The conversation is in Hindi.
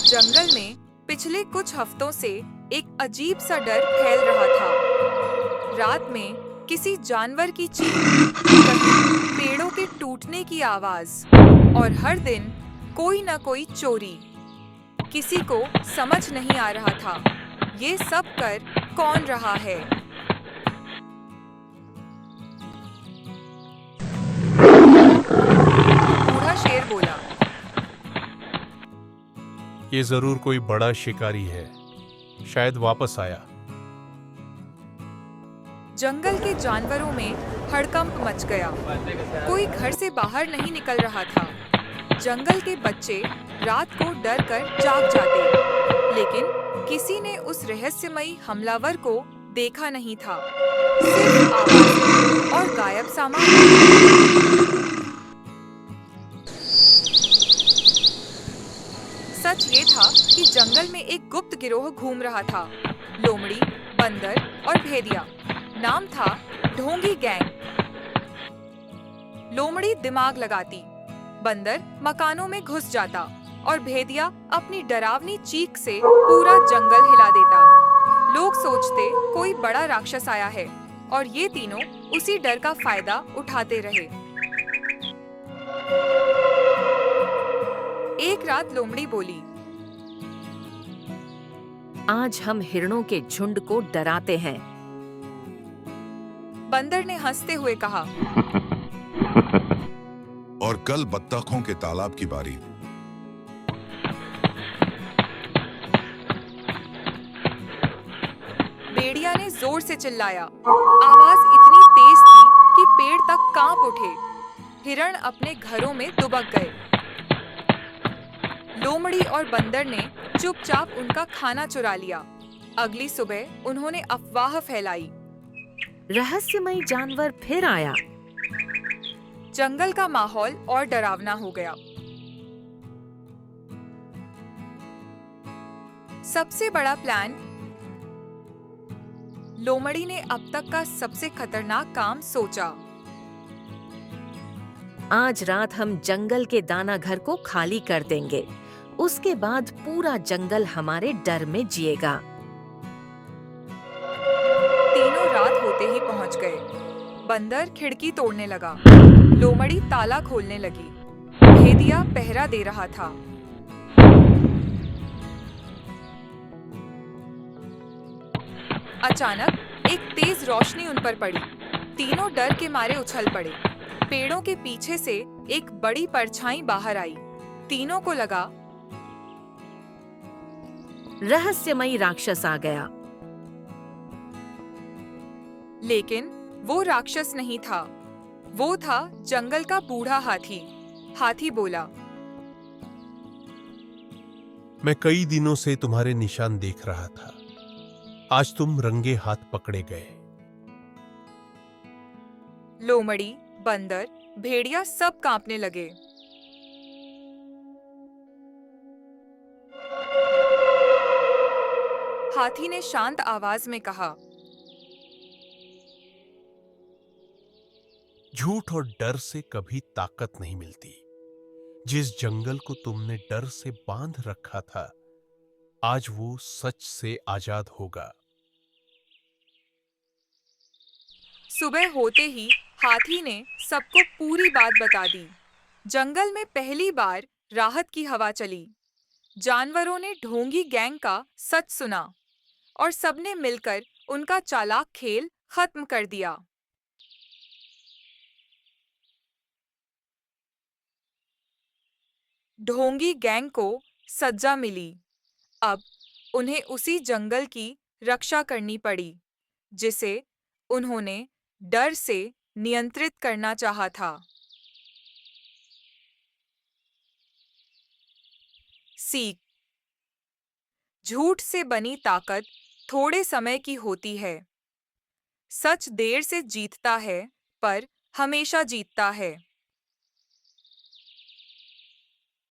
जंगल में पिछले कुछ हफ्तों से एक अजीब सा डर फैल रहा था। रात में किसी जानवर की चीख, कहीं पेड़ों के टूटने की आवाज और हर दिन कोई न कोई चोरी। किसी को समझ नहीं आ रहा था ये सब कर कौन रहा है। बूढ़ा शेर बोला, ये जरूर कोई बड़ा शिकारी है, शायद वापस आया। जंगल के जानवरों में हड़कंप मच गया। कोई घर से बाहर नहीं निकल रहा था। जंगल के बच्चे रात को डर कर जाग जाते, लेकिन किसी ने उस रहस्यमयी हमलावर को देखा नहीं था। सिर्फ आवाजें और गायब सामान। सच ये था कि जंगल में एक गुप्त गिरोह घूम रहा था। लोमड़ी, बंदर और भेदिया। नाम था ढोंगी गैंग। लोमड़ी दिमाग लगाती, बंदर मकानों में घुस जाता और भेदिया अपनी डरावनी चीख से पूरा जंगल हिला देता। लोग सोचते कोई बड़ा राक्षस आया है और ये तीनों उसी डर का फायदा उठाते रहे। एक रात लोमड़ी बोली, आज हम हिरणों के झुंड को डराते हैं। बंदर ने हंसते हुए कहा, और कल बत्तखों के तालाब की बारी। भेड़िया ने जोर से चिल्लाया। आवाज इतनी तेज थी कि पेड़ तक कांप उठे। हिरण अपने घरों में दुबक गए। लोमड़ी और बंदर ने चुपचाप उनका खाना चुरा लिया। अगली सुबह उन्होंने अफवाह फैलाई, रहस्यमयी जानवर फिर आया। जंगल का माहौल और डरावना हो गया। सबसे बड़ा प्लान। लोमड़ी ने अब तक का सबसे खतरनाक काम सोचा। आज रात हम जंगल के दाना घर को खाली कर देंगे। उसके बाद पूरा जंगल हमारे डर में जिएगा। तीनों रात होते ही पहुंच गए। बंदर खिड़की तोड़ने लगा। लोमड़ी ताला खोलने लगी। भेदिया पहरा दे रहा था। अचानक एक तेज रोशनी उन पर पड़ी। तीनों डर के मारे उछल पड़े। पेड़ों के पीछे से एक बड़ी परछाई बाहर आई। तीनों को लगा रहस्यमयी राक्षस आ गया। लेकिन वो राक्षस नहीं था। वो था जंगल का बूढ़ा हाथी। हाथी बोला, मैं कई दिनों से तुम्हारे निशान देख रहा था। आज तुम रंगे हाथ पकड़े गए। लोमड़ी, बंदर, भेड़िया सब कांपने लगे। हाथी ने शांत आवाज में कहा, झूठ और डर से कभी ताकत नहीं मिलती। जिस जंगल को तुमने डर से बांध रखा था, आज वो सच से आजाद होगा। सुबह होते ही हाथी ने सबको पूरी बात बता दी। जंगल में पहली बार राहत की हवा चली। जानवरों ने ढोंगी गैंग का सच सुना और सबने मिलकर उनका चालाक खेल खत्म कर दिया। ढोंगी गैंग को सजा मिली। अब उन्हें उसी जंगल की रक्षा करनी पड़ी जिसे उन्होंने डर से नियंत्रित करना चाहा था। सीख। झूठ से बनी ताकत थोड़े समय की होती है। सच देर से जीतता है, पर हमेशा जीतता है।